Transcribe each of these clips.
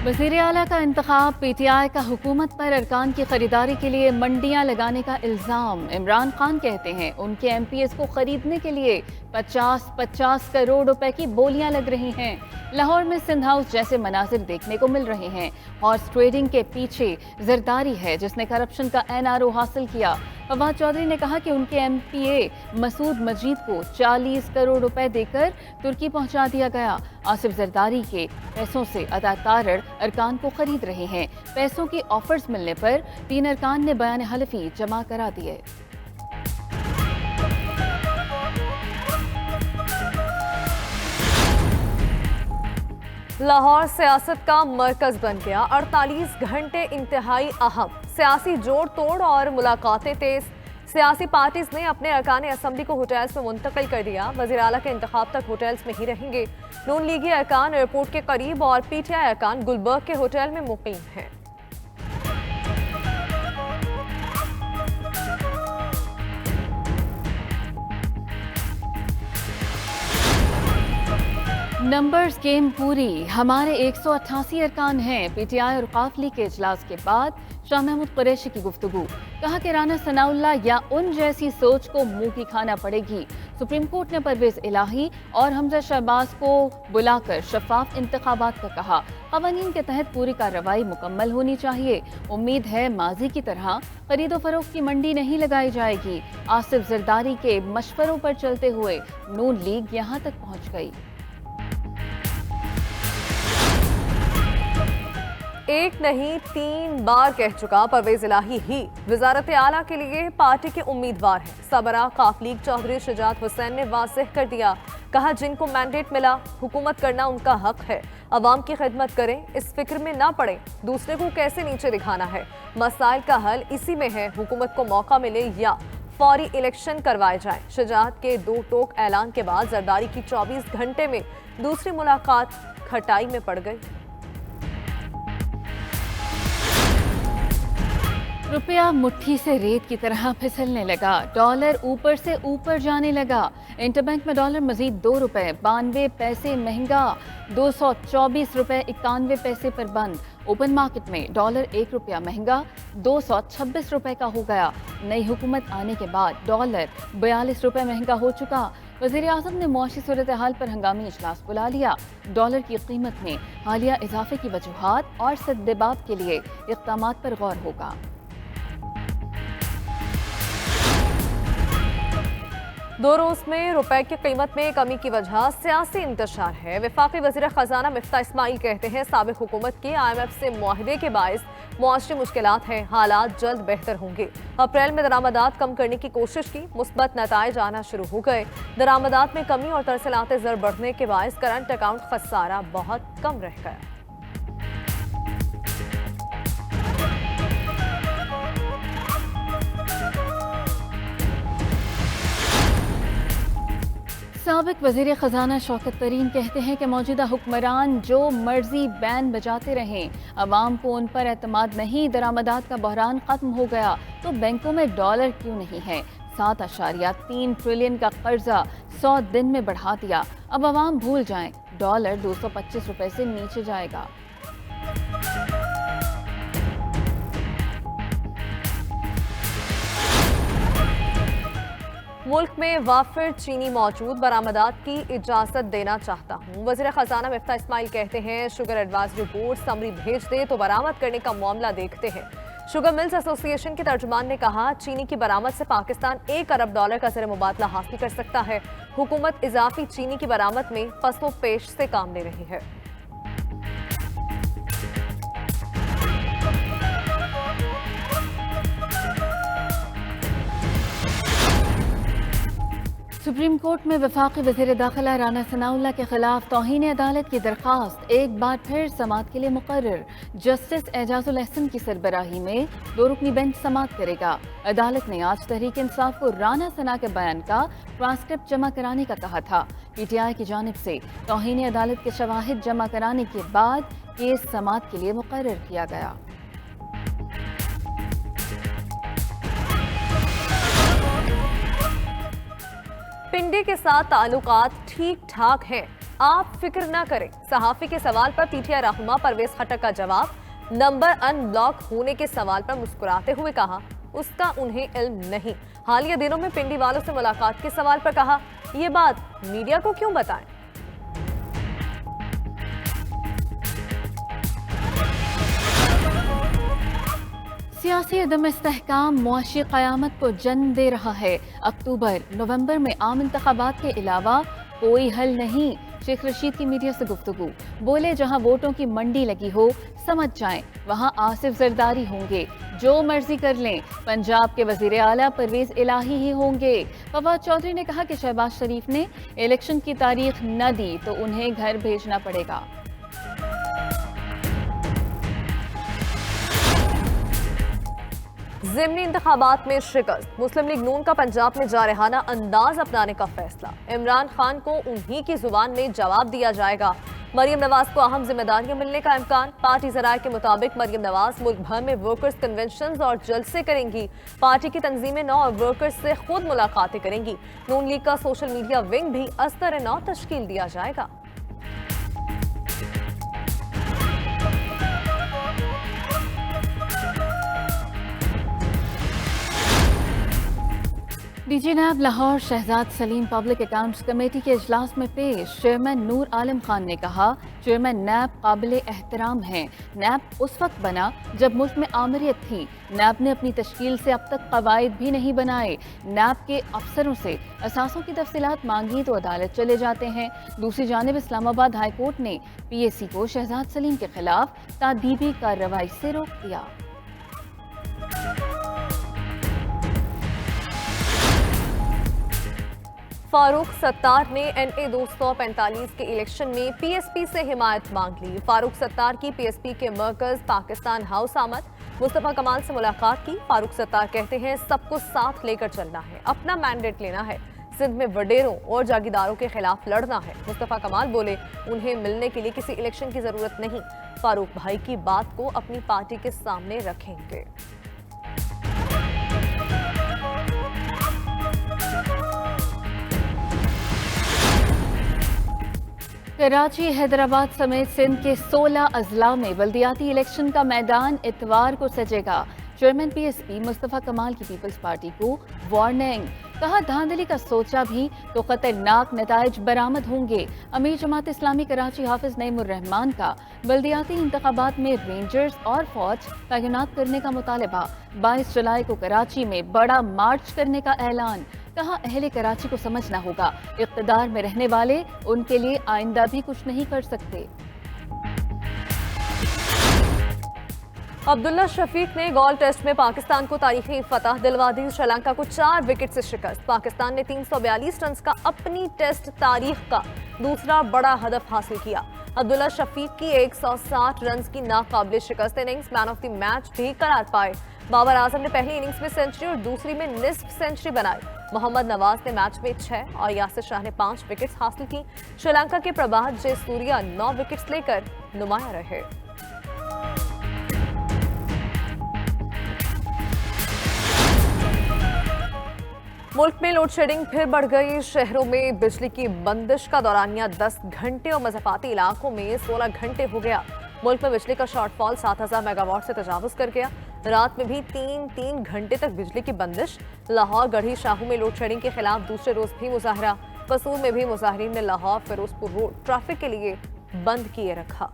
वज़ीर आला का इंतखाब, पीटीआई का हुकूमत पर अरकान की खरीदारी के लिए मंडियां लगाने का इल्ज़ाम। इमरान खान कहते हैं उनके एमपीएस को खरीदने के लिए 50-50 करोड़ रुपए की बोलियां लग रही हैं। लाहौर में सिंध हाउस जैसे मनाजिर देखने को मिल रहे हैं। हॉर्स ट्रेडिंग के पीछे जरदारी है जिसने करप्शन का एनआरओ हासिल किया। फवाद चौधरी ने कहा कि उनके एमपीए मसूद मजीद को 40 करोड़ रुपए देकर तुर्की पहुंचा दिया गया। आसिफ जरदारी के पैसों से अदाकार अरकान को खरीद रहे हैं। पैसों की ऑफर्स मिलने पर 3 अरकान ने बयान हलफी जमा करा दिए। लाहौर सियासत का मरकज बन गया। 48 घंटे इंतहाई अहम, सियासी जोड़ तोड़ और मुलाकातें तेज। सियासी पार्टीज ने अपने अरकान असम्बली को होटल्स में मुंतकिल कर दिया। वज़ीर आला के इंतखाब तक होटल्स में ही रहेंगे। नून लीगी अरकान एयरपोर्ट के करीब और पीटीआई अरकान गुलबर्ग के होटल में मुकीम हैं। नंबर्स गेम पूरी। हमारे 188 अरकान हैं। पीटीआई और काफ लीग के इजलास के बाद शाह महमूद कुरैशी की गुफ्तगू। कहा कि राना सनाउल्लाह या उन जैसी सोच को मुंह की खाना पड़ेगी। सुप्रीम कोर्ट ने परवेज इलाही और हमजा शहबाज को बुलाकर शफाफ इंतखाबात का कहा। कवानीन के तहत पूरी कार्रवाई मुकम्मल होनी चाहिए। उम्मीद है माजी की तरह खरीदो फरोख्त की मंडी नहीं लगाई जाएगी। आसिफ जरदारी के मशवरों पर चलते हुए नून लीग यहाँ तक पहुँच गई। एक नहीं 3 बार कह चुका परवेज इलाही ही वजारत आला के लिए पार्टी के उम्मीदवार हैं। सबरा काफ लीग चौधरी शुजात हुसैन ने वाज़ेह कर दिया। कहा जिनको मैंडेट मिला हुकूमत करना उनका हक है। अवाम की खिदमत करें, इस फिक्र में ना पड़े दूसरे को कैसे नीचे दिखाना है। मसाइल का हल इसी में है। हुकूमत को मौका मिले या फौरी इलेक्शन करवाए जाए। शुजात के 2 टोक ऐलान के बाद जरदारी की 24 घंटे में दूसरी मुलाकात खटाई में पड़ गई। रुपया मुट्ठी से रेत की तरह फिसलने लगा। डॉलर ऊपर से ऊपर जाने लगा। इंटरबैंक में डॉलर मजीद 2 रुपए 92 पैसे महंगा, 224 रुपए 91 पैसे पर बंद। ओपन मार्केट में डॉलर 1 रुपया महंगा 226 रुपए का हो गया। नई हुकूमत आने के बाद डॉलर 42 रुपए महंगा हो चुका। वज़ीर आज़म ने मुआशी सूरत हाल पर हंगामी इजलास बुला लिया। डॉलर की कीमत में हालिया इजाफे की वजूहात और सद्देबाब के लिए इक़दामात पर गौर होगा। दो रोज में रुपए की कीमत में कमी की वजह सियासी इंतशार है। वफाकी वज़ीर ख़जाना मिफ्ता इस्माइल कहते हैं साबिक़ हुकूमत के IMF से मुआहदे के बायस मुआशरी मुश्किलात हैं। हालात जल्द बेहतर होंगे। अप्रैल में दरामदात कम करने की कोशिश की, मुस्बत नताइज आना शुरू हो गए। दरामदात में कमी और तरसलात ज़र बढ़ने के बायस करंट अकाउंट खसारा बहुत कम रह गया। साबिक वज़ीर ख़जाना शौकत तरीन कहते हैं कि मौजूदा हुक्मरान जो मर्जी बैन बजाते रहें, अवाम को उन पर एतमाद नहीं। दरामदात का बहरान ख़त्म हो गया तो बैंकों में डॉलर क्यों नहीं है। 7.3 ट्रिलियन का कर्जा 100 दिन में बढ़ा दिया। अब अवाम भूल जाएं, डॉलर 225 रुपए से नीचे जाएगा। मुल्क में वाफिर चीनी मौजूद, बरामदात की इजाजत देना चाहता हूँ। वज़ीर ख़जाना मिफ्ता इस्माइल कहते हैं शुगर एडवाइजरी बोर्ड समरी भेज दे तो बरामद करने का मामला देखते हैं। शुगर मिल्स एसोसिएशन के तर्जुमान ने कहा चीनी की बरामद से पाकिस्तान $1 अरब का ज़र मुबादला हासिल कर सकता है। हुकूमत इजाफी चीनी की बरामद में पसो पेश से काम ले रही है। सुप्रीम कोर्ट में वफाकी वज़ीर दाखिला राना सनाउल्लाह के खिलाफ तौहीन अदालत की दरख्वास्त एक बार फिर समाअत के लिए मुकर्रर। जस्टिस एजाजुल अहसन की सरबराही में 2 रुकनी बेंच समाअत करेगा। अदालत ने आज तहरीक इंसाफ को राना सना के बयान का ट्रांसक्रिप्ट जमा कराने का कहा था। पीटीआई की जानिब से तौहीन अदालत के शवाहिद जमा कराने के बाद केस समाअत के लिए मुकर्रर किया गया। पिंडी के साथ ताल्लुकात ठीक ठाक हैं। आप फिक्र ना करें। सहाफी के सवाल पर पीटीआई रहनुमा परवेज खटक का जवाब, नंबर अनब्लॉक होने के सवाल पर मुस्कुराते हुए कहा उसका उन्हें इल्म नहीं। हालिया दिनों में पिंडी वालों से मुलाकात के सवाल पर कहा ये बात मीडिया को क्यों बताएं। सियासी अदम इस्तेहकाम मुआशी क़यामत को जन्म दे रहा है। अक्टूबर नवंबर में आम इंतखाबात के अलावा कोई हल नहीं। शेख रशीद की मीडिया से गुफ्तगू, बोले जहां वोटों की मंडी लगी हो समझ जाएं वहां आसिफ जरदारी होंगे, जो मर्जी कर लें। पंजाब के वजीर आला परवेज इलाही ही होंगे। फवाद चौधरी ने कहा कि शहबाज शरीफ ने इलेक्शन की तारीख न दी तो उन्हें घर भेजना पड़ेगा। ज़िमनी इंतखाबात में शिकस्त, मुस्लिम लीग नून का पंजाब में जारहाना अंदाज अपनाने का फैसला। इमरान खान को उन्हीं की जुबान में जवाब दिया जाएगा। मरियम नवाज को अहम जिम्मेदारियां मिलने का इम्कान। पार्टी जराये के मुताबिक मरियम नवाज मुल्क भर में वर्कर्स कन्वेंशन और जलसे करेंगी। पार्टी की तंजीमें नौ और वर्कर्स से खुद मुलाकातें करेंगी। नून लीग का सोशल मीडिया विंग भी अस्तर नौ तश्कील दिया जाएगा। DG NAB Lahore Shahzad Saleem public accounts committee के इजलास में पेश। चेयरमैन नूर आलम खान ने कहा चेयरमैन नैब काबिल एहतराम हैं। नैब उस वक्त बना जब मुल्क में आमरीत थी। नैब ने अपनी तश्कील से अब तक कवायद भी नहीं बनाए। नैब के अफसरों से असासों की तफसीलात मांगी तो अदालत चले जाते हैं। दूसरी जानिब इस्लामाबाद हाई कोर्ट ने PAC को शहजाद सलीम के खिलाफ तादीबी कार्रवाई से रोक दिया। फारूक सत्तार ने NA 245 के इलेक्शन में PSP से हिमायत मांग ली। फारूक सत्तार की PSP के मरकज पाकिस्तान हाउस आमद। मुस्तफा कमाल से मुलाकात की। फारूक सत्तार कहते हैं सबको साथ लेकर चलना है, अपना मैंडेट लेना है, सिंध में वडेरों और जागीरदारों के खिलाफ लड़ना है। मुस्तफा कमाल बोले उन्हें मिलने के लिए किसी इलेक्शन की जरूरत नहीं। फारूक भाई की बात को अपनी पार्टी के सामने रखेंगे। कराची, हैदराबाद समेत सिंध के 16 अजला में बल्दियाती इलेक्शन का मैदान इतवार को सजेगा। चेयरमैन PSP मुस्तफा कमाल की पीपल्स पार्टी को वार्निंग, कहा धांधली का सोचा भी तो खतरनाक नताइज बरामद होंगे। अमीर जमात इस्लामी कराची हाफिज नईमुर रहमान का बल्दियाती इंतखाबात में रेंजर्स और फौज तैनात करने का मुतालबा। 22 जुलाई को कराची में बड़ा मार्च करने का ऐलान। कहा अहले कराची को समझना होगा इक़्तिदार में रहने वाले उनके लिए आइंदा भी कुछ नहीं कर सकते। अब्दुल्ला शफीक ने गोल टेस्ट में पाकिस्तान को तारीखी फतह दिलवा दी। श्रीलंका को 4 विकेट से शिकस्त। पाकिस्तान ने 342 रन का अपनी टेस्ट तारीख का दूसरा बड़ा हदफ हासिल किया। अब्दुल्ला शफीक की 160 रन की नाकाबिल शिकस्त innings man of the match भी करार पाए। बाबर आजम ने पहली इनिंग्स में सेंचुरी और दूसरी में निस्फ सेंचुरी बनाई। मोहम्मद नवाज ने मैच में 6 और यासिर शाह ने 5 विकेट्स हासिल की। श्रीलंका के प्रभात जयसूर्या 9 विकेट्स लेकर नुमाया रहे। मुल्क में लोड शेडिंग फिर बढ़ गई। शहरों में बिजली की बंदिश का दौरानिया 10 घंटे और मज़ाफ़ाती इलाकों में 16 घंटे हो गया। मुल्क में बिजली का शॉर्टफॉल 7000 मेगावाट से तजावुज़ कर गया। रात में भी 3 घंटे तक बिजली की बंदिश। लाहौर, गढ़ी, शाहू में लोड शेडिंग के खिलाफ दूसरे रोज भी मुजाहरा। कसूर में भी मुजाहिरीन ने लाहौर फिरोजपुर रोड ट्रैफिक के लिए बंद किए रखा।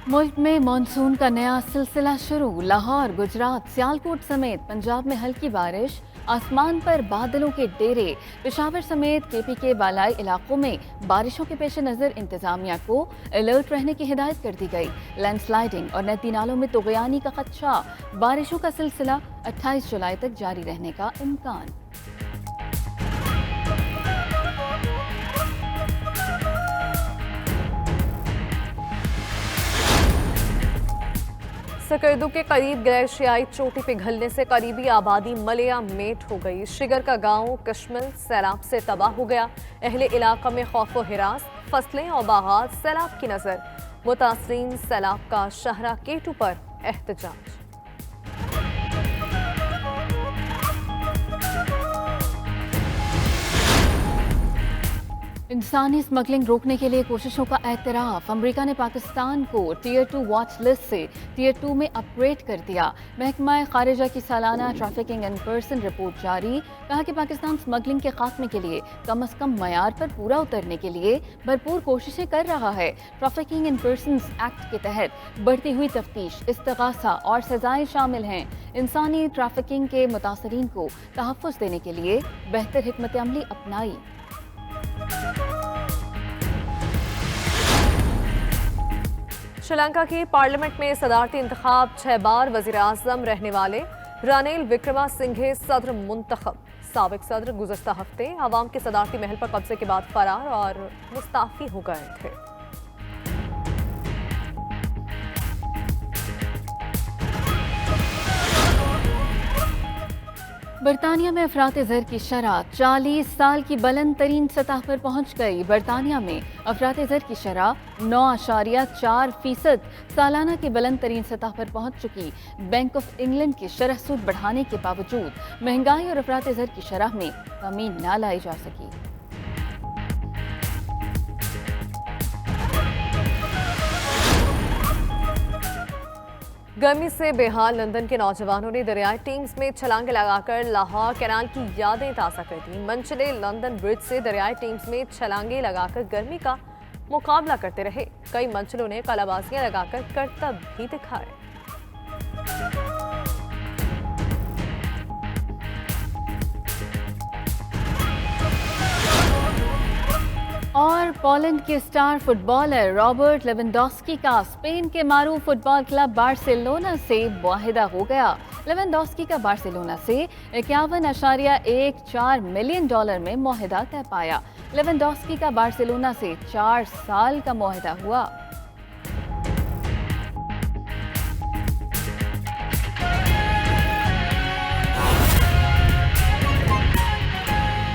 मुल्क में मानसून का नया सिलसिला शुरू। लाहौर, गुजरात, सियालकोट समेत पंजाब में हल्की बारिश। आसमान पर बादलों के डेरे। पेशावर समेत KP के बालाई इलाकों में बारिशों के पेश नज़र इंतजामिया को अलर्ट रहने की हिदायत कर दी गई। लैंडस्लाइडिंग और नदी नालों में तुग़यानी का खदशा। बारिशों का सिलसिला 28 जुलाई तक जारी रहने का इम्कान। सकरदू के करीब ग्लेशियाई चोटी पिघलने से करीबी आबादी मलया मेट हो गई। शिगर का गांव कश्मिल सैलाब से तबाह हो गया। अहले इलाका में खौफ व हिरास। फसलें और बागात सैलाब की नजर। मुतासरीन सैलाब का शहरा K2 पर एहतजाज। इंसानी स्मगलिंग रोकने के लिए कोशिशों का एतराफ़। अमरीका ने पाकिस्तान को टीयर 2 वॉच लिस्ट से टीयर 2 में अपग्रेड कर दिया। महकमा खारिजा की सालाना ट्रैफिकिंग इन पर्सन रिपोर्ट जारी। कहा कि पाकिस्तान स्मगलिंग के खात्मे के लिए कम अज़ कम मयार पर पूरा उतरने के लिए भरपूर कोशिशें कर रहा है। ट्रैफिकिंग इन पर्सन एक्ट के तहत बढ़ती हुई तफ्तीश, इस्तगासा और सजाएं शामिल हैं। इंसानी ट्रैफिकिंग के मुतासरीन को तहफ़्फ़ुज़ देने के लिए बेहतर हिकमत अमली अपनाई। श्रीलंका की पार्लियामेंट में सदारती इंतखाब 6 बार वज़ीर-ए-आज़म रहने वाले रानिल विक्रमासिंघे सदर मुंतखब। साबिक सदर गुज़श्ता हफ्ते अवाम के सदारती महल पर कब्जे के बाद फरार और मुस्ताफ़ी हो गए थे। बरतानिया में अफरात ज़र की शरह 40 साल की बुलंद तरीन सतह पर पहुँच गई। बरतानिया में अफरात ज़र की शरह 9.4% सालाना की बुलंद तरीन सतह पर पहुँच चुकी। बैंक ऑफ इंग्लैंड की शरह सूद बढ़ाने के बावजूद महंगाई और अफरात ज़र की शरह में कमी न लाई जा सकी। गर्मी से बेहाल लंदन के नौजवानों ने दरियाई टीम्स में छलांगे लगाकर लाहौर कैनाल की यादें ताज़ा कर दी। मंचले लंदन ब्रिज से दरियाई टीम्स में छलांगे लगाकर गर्मी का मुकाबला करते रहे। कई मंचलों ने कलाबाजियां लगाकर करतब भी दिखाए। और पोलैंड के स्टार फुटबॉलर रॉबर्ट लेवेंडोस्की का स्पेन के मारूफ फुटबॉल क्लब बार्सिलोना से मुआहिदा हो गया। लेवेंडोस्की का बार्सिलोना से $51.14 मिलियन में मुआहिदा तय पाया। लेवेंडोस्की का बार्सिलोना से 4 साल का मुआहिदा हुआ।